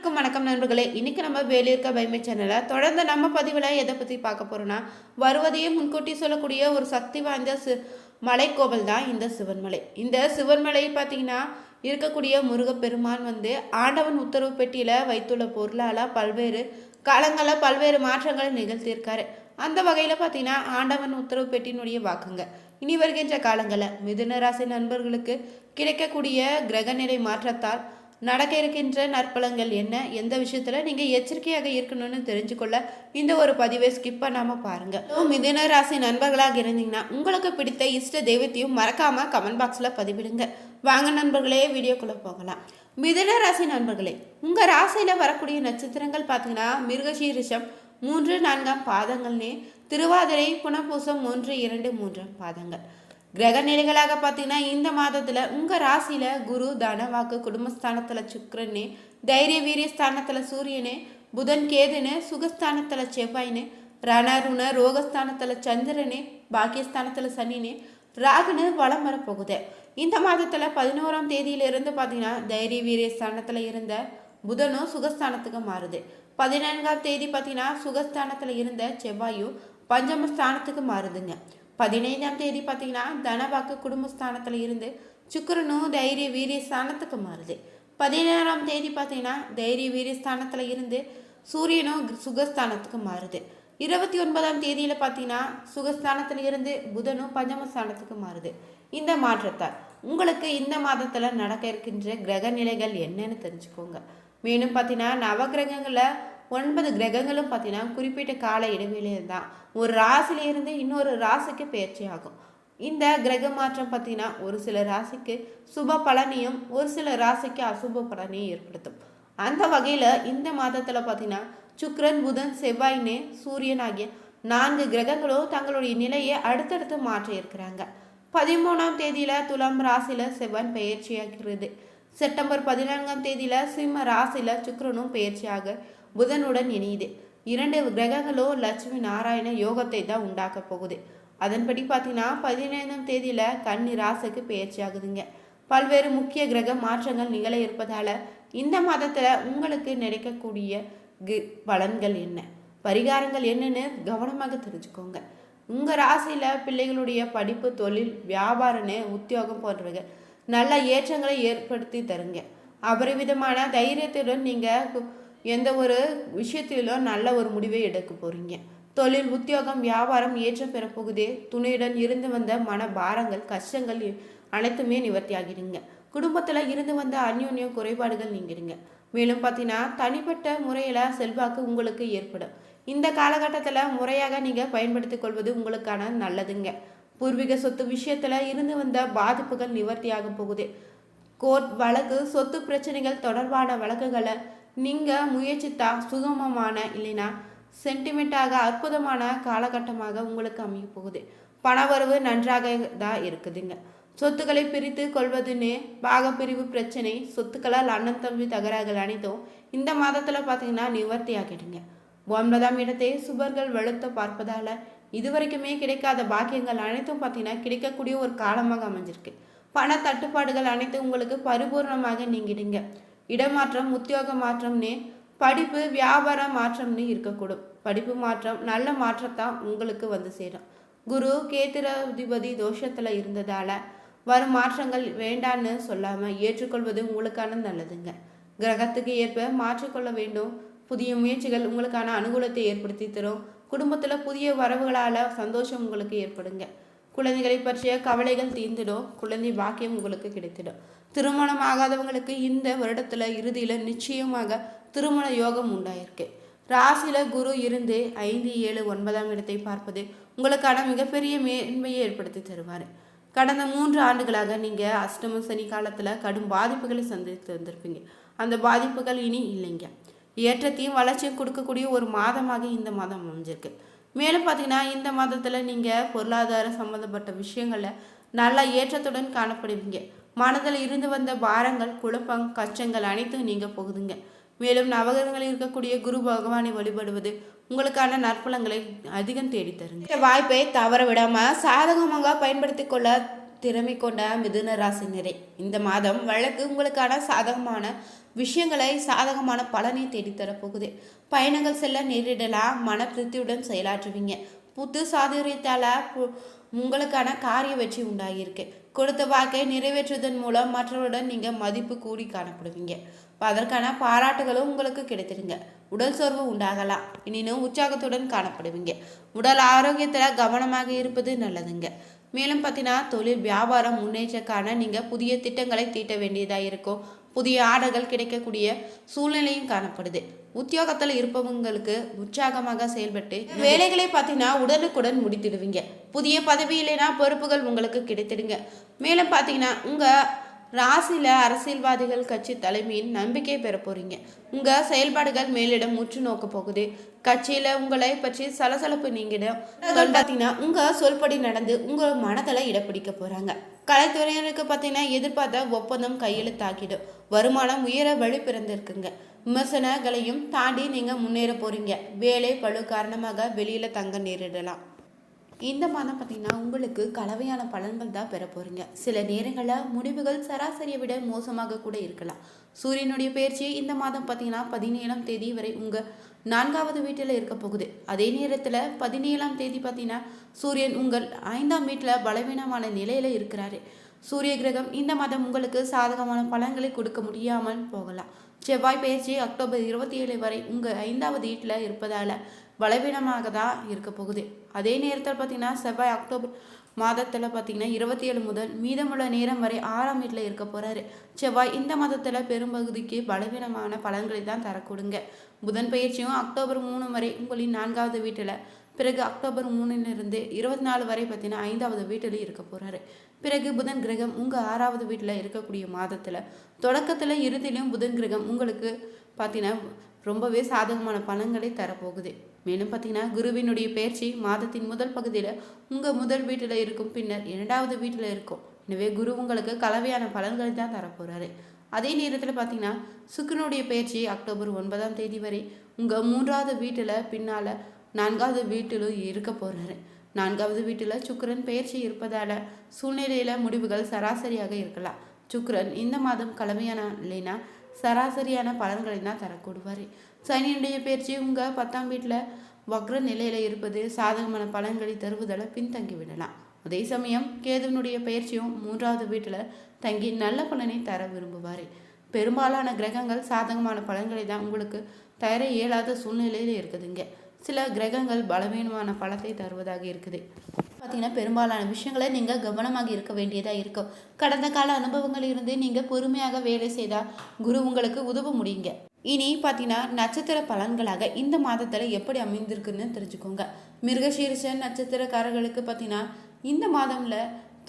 அனைவருக்கும் வணக்கம் நண்பர்களே. இன்னைக்கு நம்ம வேலியிருக்க பைமை சேனலை தொடர்ந்து நம்ம பதிவில் எதை பற்றி பார்க்க போகிறோன்னா, வருவதையே முன்கூட்டி சொல்லக்கூடிய ஒரு சக்தி வாய்ந்த மலைக்கோவில் தான் இந்த சிவன்மலை. இந்த சிவன்மலை பார்த்தீங்கன்னா இருக்கக்கூடிய முருகப்பெருமான் ஆண்டவன் உத்தரவு பெட்டியில் வைத்துள்ள பொருளால் பல்வேறு காலங்களில் பல்வேறு மாற்றங்களை நிகழ்த்தியிருக்காரு. அந்த வகையில் பார்த்தீங்கன்னா ஆண்டவன் உத்தரவு பெட்டியினுடைய வாக்குங்க இனி வருகின்ற காலங்களில் மிதுன ராசி நண்பர்களுக்கு கிடைக்கக்கூடிய கிரகநிலை மாற்றத்தால் நடக்க இருக்கின்ற நற்பலங்கள் என்ன, எந்த விஷயத்தில் நீங்கள் எச்சரிக்கையாக இருக்கணும்னு தெரிஞ்சுக்கொள்ள இந்த ஒரு பதிவை ஸ்கிப் பண்ணாமல் பாருங்கள். மிதுன ராசி நண்பர்களாக இருந்தீங்கன்னா உங்களுக்கு பிடித்த இஷ்ட தெய்வத்தையும் மறக்காமல் கமெண்ட் பாக்ஸில் பதிவிடுங்க. வாங்க நண்பர்களே, வீடியோக்குள்ளே போகலாம். மிதுன ராசி நண்பர்களே, உங்கள் ராசியில் வரக்கூடிய நட்சத்திரங்கள் பார்த்தீங்கன்னா மிருகசீரிஷம் 3, 4 பாதங்கள்னே, திருவாதிரை, புனப்பூசம் 1, 2, 3 பாதங்கள். கிரக நிலைகளாக பார்த்தீங்கன்னா இந்த மாதத்தில் உங்கள் ராசியில் குரு, தனவாக்கு, குடும்பஸ்தானத்தில் சுக்கிரனே, தைரிய வீரிய ஸ்தானத்தில் சூரியனே, புதன், கேதுன்னு, சுகஸ்தானத்தில் செவ்வாயினே, ரணருண ரோகஸ்தானத்தில் சந்திரனே, பாக்கியஸ்தானத்தில் சனினே, ராகுன்னு வளம் வரப்போகுது. இந்த மாதத்தில் 11ஆம் தேதியிலிருந்து பார்த்தீங்கன்னா தைரிய வீரிய ஸ்தானத்தில் இருந்த புதனும் சுகஸ்தானத்துக்கு மாறுது. 14ஆம் தேதி பார்த்தீங்கன்னா சுகஸ்தானத்தில் இருந்த செவ்வாயும் பஞ்சமஸ்தானத்துக்கு மாறுதுங்க. 15ஆம் தேதி பார்த்தீங்கன்னா தனவாக்கு குடும்பஸ்தானத்தில் இருந்து சுக்கிரனும் தைரிய வீரிய ஸ்தானத்துக்கு மாறுது. 16ஆம் தேதி பார்த்தீங்கன்னா தைரிய வீரிய ஸ்தானத்தில் இருந்து சூரியனும் சுகஸ்தானத்துக்கு மாறுது. 29ஆம் தேதியில் பார்த்தீங்கன்னா சுகஸ்தானத்தில் இருந்து புதனும் பஞ்சமஸ்தானத்துக்கு மாறுது. இந்த மாற்றத்தால் உங்களுக்கு இந்த மாதத்தில் நடக்க இருக்கின்ற கிரக நிலைகள் என்னன்னு தெரிஞ்சுக்கோங்க. மேலும் பார்த்தீங்கன்னா நவகிரகங்களில் 9 கிரகங்களும் பார்த்தீங்கன்னா குறிப்பிட்ட கால இடைவெளியில் தான் ஒரு ராசியிலிருந்து இன்னொரு ராசிக்கு பயிற்சி ஆகும். இந்த கிரக மாற்றம் பார்த்தீங்கன்னா ஒரு சில ராசிக்கு சுப பலனையும் ஒரு சில ராசிக்கு அசுப பலனையும் ஏற்படுத்தும். அந்த வகையில் இந்த மாதத்தில் பார்த்தீங்கன்னா சுக்கிரன், புதன், செவ்வாயினே, சூரியன் ஆகிய 4 கிரகங்களும் தங்களுடைய நிலையை அடுத்தடுத்து மாற்ற இருக்கிறாங்க. 13ஆம் தேதியில் துலாம் ராசியில் செவ்வாய் பயிற்சியாகிறது. செப்டம்பர் 14ஆம் தேதியில் சிம்ம ராசியில் சுக்கிரனும் பயிற்சியாக புதனுடன் இணையுது. 2 கிரகங்களும் லட்சுமி நாராயண யோகத்தை தான் உண்டாக்க போகுது. அதன்படி பார்த்தீங்கன்னா 15ஆம் தேதியில் கன்னி ராசிக்கு பயிற்சி ஆகுதுங்க. பல்வேறு முக்கிய கிரக மாற்றங்கள் நிகழ இருப்பதால் இந்த மாதத்தில் உங்களுக்கு கிடைக்கக்கூடிய பலன்கள் என்ன, பரிகாரங்கள் என்னன்னு கவனமாக தெரிஞ்சுக்கோங்க. உங்கள் ராசியில் பிள்ளைகளுடைய படிப்பு, தொழில், வியாபாரன்னு, உத்தியோகம் போன்றவைகள் நல்ல ஏற்றங்களை ஏற்படுத்தி தருங்க. அபரிவிதமான தைரியத்துடன் நீங்கள் எந்த ஒரு விஷயத்திலும் நல்ல ஒரு முடிவை எடுக்க போகிறீங்க. தொழில், உத்தியோகம், வியாபாரம் ஏற்றம் பெறப்போகுது. துணையுடன் இருந்து வந்த மன பாரங்கள், கஷ்டங்கள் அனைத்துமே நிவர்த்தி ஆகிடுங்க. குடும்பத்தில் இருந்து வந்த அந்யோன்யம் குறைபாடுகள் நீங்கிடுங்க. மேலும் பார்த்தீங்கன்னா தனிப்பட்ட முறையில் செல்வாக்கு உங்களுக்கு ஏற்படும். இந்த காலகட்டத்தில் முறையாக நீங்கள் பயன்படுத்தி கொள்வது உங்களுக்கான நல்லதுங்க. பூர்வீக சொத்து விஷயத்தில் இருந்து வந்த பாதிப்புகள் நிவர்த்தியாக போகுது. கோர்ட் வழக்கு, சொத்து பிரச்சனைகள் தொடர்பான வழக்குகளை நீங்கள் முயற்சித்தா சுகமமான இல்லைன்னா சென்டிமெண்ட்டாக அற்புதமான காலகட்டமாக உங்களுக்கு அமைய போகுது. பணவரவு நன்றாக தான் இருக்குதுங்க. சொத்துக்களை பிரித்து கொள்வதுன்னு பாகப்பிரிவு பிரச்சனை, சொத்துக்களால் அண்ணன் தம்பி தகராறுகள் அனைத்தும் இந்த மாதத்தில் பார்த்தீங்கன்னா நிவர்த்தி ஆகிடுங்க. 9ஆம் இடத்தை சுபர்கள் வெளுத்த பார்ப்பதால் இதுவரைக்குமே கிடைக்காத பாக்கியங்கள் அனைத்தும் பார்த்தீங்கன்னா கிடைக்கக்கூடிய ஒரு காலமாக அமைஞ்சிருக்கு. பண தட்டுப்பாடுகள் அனைத்தும் உங்களுக்கு பரிபூர்ணமாக நீங்கிடுங்க. இடமாற்றம், உத்தியோக மாற்றம்னு, படிப்பு, வியாபார மாற்றம்னு இருக்கக்கூடும். படிப்பு மாற்றம் நல்ல மாற்றத்தான் உங்களுக்கு சேரும். குரு கேத்திராதிபதி தோஷத்தில் இருந்ததால் வரும் மாற்றங்கள் வேண்டான்னு சொல்லாமல் ஏற்றுக்கொள்வது உங்களுக்கான நல்லதுங்க. கிரகத்துக்கு ஏற்ப மாற்றிக்கொள்ள வேண்டும். புதிய முயற்சிகள் உங்களுக்கான அனுகூலத்தை ஏற்படுத்தி தரும். குடும்பத்தில் புதிய வரவுகளால் சந்தோஷம் உங்களுக்கு ஏற்படுங்க. குழந்தைகளை பற்றிய கவலைகள் தீர்ந்துடும். குழந்தை பாக்கியம் உங்களுக்கு கிடைத்திடும். திருமணம் ஆகாதவங்களுக்கு இந்த வருடத்தில் இறுதியில் நிச்சயமாக திருமண யோகம் உண்டாயிருக்கு. ராசியில் குரு இருந்து 5, 7, 9ஆம் இடத்தை பார்ப்பது உங்களுக்கான மிகப்பெரிய மேன்மையை ஏற்படுத்தி தருவார். கடந்த 3 ஆண்டுகளாக நீங்கள் அஷ்டம சனி காலத்தில் கடும் பாதிப்புகளை சந்தித்து வந்திருப்பீங்க. அந்த பாதிப்புகள் இனி இல்லைங்க. ஏற்றத்தையும் வளர்ச்சியும் கொடுக்கக்கூடிய ஒரு மாதமாக இந்த மாதம் அமைஞ்சிருக்கு. மேலும் பார்த்தீங்கன்னா இந்த மாதத்தில் நீங்கள் பொருளாதார சம்மந்தப்பட்ட விஷயங்களில் நல்ல ஏற்றத்துடன் காணப்படுவீங்க. மனதில் இருந்து வந்த பாரங்கள், குழப்பம், கஷ்டங்கள் அனைத்தும் நீங்க போகுதுங்க. மேலும் நவகிரகங்களில் இருக்கக்கூடிய குரு பகவானை வழிபடுவது உங்களுக்கான நற்பலங்களை அதிகம் தேடி தருங்க. இந்த வாய்ப்பை தவற விடாமல் சாதகமாக பயன்படுத்தி கொள்ள திறமை கொண்ட மிதுன ராசினரே, இந்த மாதம் வழக்கு உங்களுக்கான சாதகமான விஷயங்களை சாதகமான பலனை தேடித்தரப்போகுது. பயணங்கள் செல்ல நேரிடலாம். மன திருப்தியுடன் செயலாற்றுவீங்க. புத்து சாதுரியத்தால் உங்களுக்கான காரிய வெற்றி உண்டாகியிருக்கு. கொடுத்த வாக்கை நிறைவேற்றுவதன் மூலம் மற்றவருடன் நீங்கள் மதிப்பு கூடி காணப்படுவீங்க. அதற்கான பாராட்டுகளும் உங்களுக்கு கிடைத்திருங்க. உடல் சோர்வு உண்டாகலாம். எனினும் உற்சாகத்துடன் காணப்படுவீங்க. உடல் ஆரோக்கியத்தில் கவனமாக இருப்பது நல்லதுங்க. மேலும் பார்த்தீங்கன்னா தொழில் வியாபாரம் முன்னேற்றக்கான நீங்கள் புதிய திட்டங்களை தீட்ட வேண்டியதாக இருக்கும். புதிய ஆர்டர்கள் கிடைக்கக்கூடிய சூழ்நிலையும் காணப்படுது. உத்தியோகத்தில் இருப்பவங்களுக்கு உற்சாகமாக செயல்பட்டு வேலைகளை பார்த்தீங்கன்னா உடனுக்குடன் முடித்திடுவீங்க. புதிய பதவி இல்லைனா பொறுப்புகள் உங்களுக்கு கிடைத்திடுங்க. மேலும் பார்த்தீங்கன்னா உங்கள் ராசியில் அரசியல்வாதிகள் கட்சி தலைமையின் நம்பிக்கை பெற போறீங்க. உங்கள் செயல்பாடுகள் மேலிடம் முற்று நோக்க போகுது. கட்சியில் உங்களை பற்றி சலசலப்பு நீங்கிடும். பார்த்தீங்கன்னா உங்கள் சொல்படி நடந்து உங்கள் மனதில் இடப்பிடிக்க போகிறாங்க. கலைத்துறையினருக்கு பார்த்தீங்கன்னா எதிர்பார்த்த ஒப்பந்தம் கையெழுத்தாக்கிடும். வருமானம் உயர வழி பிறந்திருக்குங்க. விமர்சனங்களையும் தாண்டி நீங்கள் முன்னேற போகிறீங்க. வேலை பழு காரணமாக வெளியில் தங்க நேரிடலாம். இந்த மாதம் பார்த்தீங்கன்னா உங்களுக்கு கலவையான பலன்கள் தான் பெற போகிறீங்க. சில நேரங்களில் முடிவுகள் சராசரியை விட மோசமாக கூட இருக்கலாம். சூரியனுடைய பயிற்சி இந்த மாதம் பார்த்தீங்கன்னா 17ஆம் தேதி வரை உங்கள் 4வது வீட்டில் இருக்க போகுது. அதே நேரத்தில் 17ஆம் தேதி பார்த்தீங்கன்னா சூரியன் உங்கள் 5ஆம் வீட்டில் பலவீனமான நிலையில் இருக்கிறாரு. சூரிய கிரகம் இந்த மாதம் உங்களுக்கு சாதகமான பலன்களை கொடுக்க முடியாமல் போகலாம். செவ்வாய் பயிற்சி அக்டோபர் 27 வரை உங்கள் 5வது வீட்டில் இருப்பதால் பலவீனமாக தான் இருக்க போகுது. அதே நேரத்தில் பார்த்தீங்கன்னா செவ்வாய் அக்டோபர் மாதத்தில் பார்த்தீங்கன்னா 27 முதல் மீதமுள்ள நேரம் வரை 6ஆம் வீட்டில் இருக்க போகிறாரு. செவ்வாய் இந்த மாதத்தில் பெரும்பகுதிக்கு பலவீனமான பலன்களை தான் தரக்கூடுங்க. புதன் பயிற்சியும் அக்டோபர் 3 வரை உங்களின் 4வது வீட்டில், பிறகு அக்டோபர் 3லிருந்து 24 வரை பார்த்தீங்கன்னா 5வது வீட்டில் இருக்க போகிறாரு. பிறகு புதன் கிரகம் உங்கள் 6வது வீட்டில் இருக்கக்கூடிய மாதத்தில் தொடக்கத்தில் இறுதியிலும் புதன் கிரகம் உங்களுக்கு பார்த்தீங்கன்னா ரொம்பவே சாதகமான பலன்களை தரப்போகுது. மேலும் பார்த்தீங்கன்னா குருவினுடைய பயிற்சி மாதத்தின் முதல் பகுதியில் உங்கள் முதல் வீட்டில் இருக்கும், பின்னர் 2வது வீட்டில் இருக்கும். எனவே குரு உங்களுக்கு கலவையான பலன்களை தான் தரப்போகிறாரு. அதே நேரத்தில் பார்த்தீங்கன்னா சுக்கிரனுடைய பயிற்சி அக்டோபர் 9ஆம் தேதி வரை உங்கள் 3வது வீட்டில், பின்னால் 4வது வீட்டிலும் இருக்க போகிறாரு. 4வது வீட்டில் சுக்கிரன் பயிற்சி இருப்பதால் சூழ்நிலையில் முடிவுகள் சராசரியாக இருக்கலாம். சுக்கிரன் இந்த மாதம் கலவையான இல்லைன்னா சராசரியான பலன்களை தான் தரக்கூடுவார். சனியுடைய பயிற்சி உங்கள் 10ஆம் வீட்டில் வக்ர நிலையில் இருப்பது சாதகமான பலன்களை தருவதால் பின்தங்கி விடலாம். அதே சமயம் கேதுவனுடைய பயிற்சியும் 3வது வீட்டில் தங்கி நல்ல பலனை தர விரும்புவார். பெரும்பாலான கிரகங்கள் சாதகமான பலன்களை தான் உங்களுக்கு தர இயலாத சூழ்நிலையில் இருக்குதுங்க. சில கிரகங்கள் பலவீனமான பலத்தை தருவதாக இருக்குது. பார்த்தீங்கன்னா பெரும்பாலான விஷயங்களை நீங்கள் கவனமாக இருக்க வேண்டியதாக இருக்கும். கடந்த கால அனுபவங்கள் இருந்து நீங்கள் பொறுமையாக வேலை செய்தால் குரு உங்களுக்கு உதவ முடியுங்க. இனி பார்த்தீங்கன்னா நட்சத்திர பலன்களாக இந்த மாதத்தில் எப்படி அமைந்திருக்குன்னு தெரிஞ்சுக்கோங்க. மிருகசீரிஷ நட்சத்திரக்காரர்களுக்கு பார்த்தீங்கன்னா இந்த மாதம்ல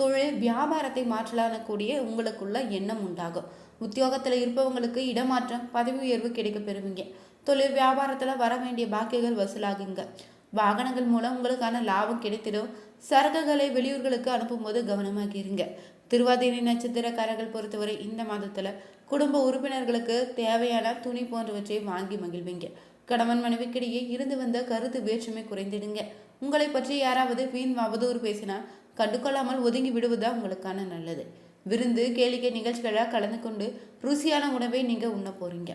தொழில் வியாபாரத்தை மாற்றலானக்கூடிய உங்களுக்குள்ள எண்ணம் உண்டாகும். உத்தியோகத்தில் இருப்பவங்களுக்கு இடமாற்றம், பதவி உயர்வு கிடைக்க பெறுவீங்க. தொழில் வியாபாரத்தில் வர வேண்டிய பாக்கியங்கள் வசூலாகுங்க. வாகனங்கள் மூலம் உங்களுக்கான லாபம் கிடைத்திடும். சரக்குகளை வெளியூர்களுக்கு அனுப்பும்போது கவனமாக இருங்க. திருவாதிரை நட்சத்திரக்காரர்கள் பொறுத்தவரை இந்த மாதத்தில் குடும்ப உறுப்பினர்களுக்கு தேவையான துணி போன்றவற்றை வாங்கி மகிழ்வீங்க. கணவன் மனைவிக்கிடையே இருந்து வந்த கருத்து வேற்றுமை குறைந்திடுங்க. உங்களை பற்றி யாராவது வீண் அவதூறு பேசினா கண்டுகொள்ளாமல் ஒதுங்கி விடுவதா உங்களுக்கான நல்லது. விருந்து கேளிக்கை நிகழ்ச்சிகளாக கலந்து கொண்டு ருசியான உணவை நீங்கள் உண்ண போறீங்க.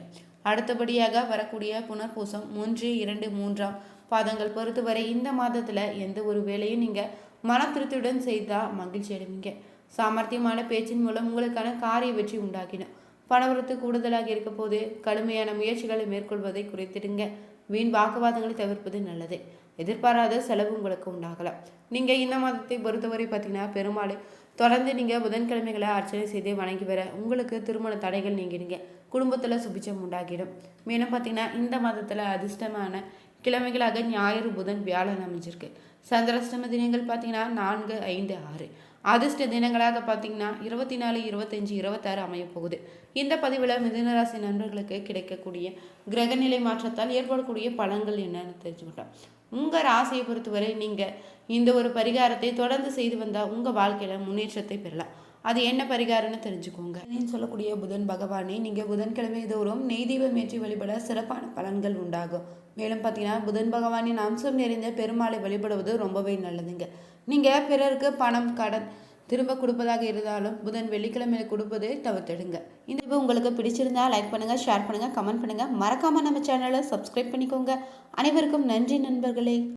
அடுத்தபடியாக வரக்கூடிய புனர்பூசம் 1, 2, 3ஆம் பாதங்கள் பொறுத்தவரை இந்த மாதத்தில் எந்த ஒரு வேலையும் நீங்கள் மன திருப்தியுடன் செய்தால் மகிழ்ச்சி அடைவீங்க. சாமர்த்தியமான பேச்சின் மூலம் உங்களுக்கான காரிய வெற்றி உண்டாகிடும். பணவரத்து கூடுதலாக இருக்க போது கடுமையான முயற்சிகளை மேற்கொள்வதை குறைத்திடுங்க. வீண் வாக்குவாதங்களை தவிர்ப்பது நல்லது. எதிர்பாராத செலவு உங்களுக்கு உண்டாகலாம். நீங்கள் இந்த மாதத்தை பொறுத்தவரை பார்த்தீங்கன்னா பெரும்பாலும் தொடர்ந்து நீங்கள் புதன்கிழமைகளை அர்ச்சனை செய்து வணங்கி வர உங்களுக்கு திருமண தடைகள் நீங்கிடுங்க. குடும்பத்தில் சுபிச்சம் உண்டாகிடும். மேலும் பார்த்தீங்கன்னா இந்த மாதத்தில் அதிர்ஷ்டமான கிழமைகளாக ஞாயிறு, புதன், வியாழன் அமைஞ்சிருக்கு. சந்திராஷ்டம தினங்கள் பார்த்தீங்கன்னா 4, 5, 6. அதிர்ஷ்ட தினங்களாக பார்த்தீங்கன்னா 24, 25, 26 அமையப்போகுது. இந்த பதிவில் மிதுனராசி நண்பர்களுக்கு கிடைக்கக்கூடிய கிரகநிலை மாற்றத்தால் ஏற்படக்கூடிய பலன்கள் என்னன்னு தெரிஞ்சுக்கிட்டோம். உங்கள் ராசியை பொறுத்தவரை நீங்கள் இந்த ஒரு பரிகாரத்தை தொடர்ந்து செய்து வந்தால் உங்கள் வாழ்க்கையில் முன்னேற்றத்தை பெறலாம். அது என்ன பரிகாரம்னு தெரிஞ்சுக்கோங்க. சொல்லக்கூடிய புதன் பகவானை நீங்கள் புதன்கிழமை தோறும் நெய் தீபம் ஏற்றி வழிபட சிறப்பான பலன்கள் உண்டாகும். மேலும் பார்த்தீங்கன்னா புதன் பகவானின் அம்சம் நிறைந்த பெருமாளை வழிபடுவது ரொம்பவே நல்லதுங்க. நீங்கள் பிறருக்கு பணம், கடன் திரும்ப கொடுப்பதாக இருந்தாலும் புதன் வெள்ளிக்கிழமையில கொடுப்பதை தவிர்த்திடுங்க. இந்த வீடியோ உங்களுக்கு பிடிச்சிருந்தா லைக் பண்ணுங்கள், ஷேர் பண்ணுங்கள், கமெண்ட் பண்ணுங்கள். மறக்காமல் நம்ம சேனலை சப்ஸ்கிரைப் பண்ணிக்கோங்க. அனைவருக்கும் நன்றி நண்பர்களே.